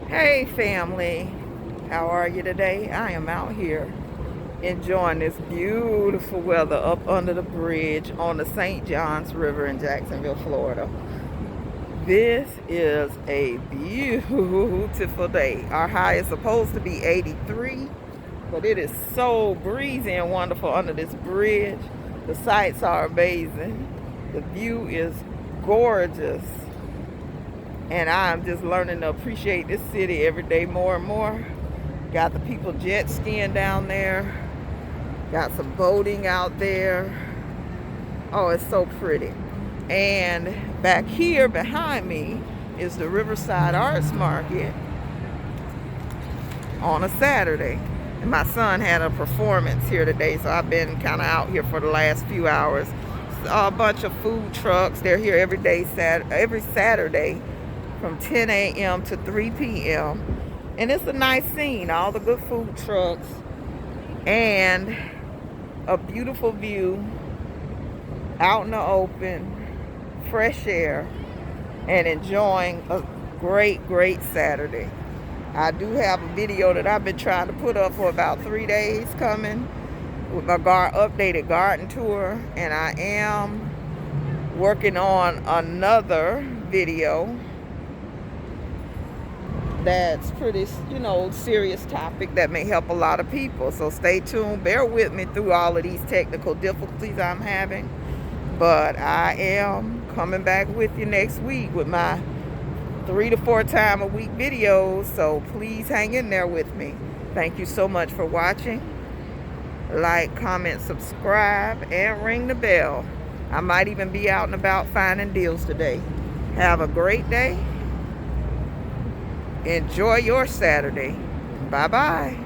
Hey family, how are you today? I am out here enjoying this beautiful weather up under the bridge on the St. Johns River in Jacksonville, Florida. This is a beautiful day. Our high is supposed to be 83, but it is so breezy and wonderful under this bridge. The sights are amazing. The view is gorgeous. And I'm just learning to appreciate this city every day more and more. Got the people jet skiing down there. Got some boating out there. Oh, it's so pretty. And back here behind me is the Riverside Arts Market on a Saturday. And my son had a performance here today, so I've been kind of out here for the last few hours. A bunch of food trucks. They're here every Saturday from 10 a.m. to 3 p.m. And it's a nice scene, all the good food trucks and a beautiful view out in the open, fresh air, and enjoying a great Saturday. I do have a video that I've been trying to put up for about 3 days coming with my updated garden tour, and I am working on another video that's pretty, serious topic that may help a lot of people. So stay tuned. Bear with me through all of these technical difficulties I'm having. But I am coming back with you next week with my 3 to 4 time a week videos. So please hang in there with me. Thank you so much for watching. Like, comment, subscribe, and ring the bell. I might even be out and about finding deals today. Have a great day. Enjoy your Saturday. Bye-bye.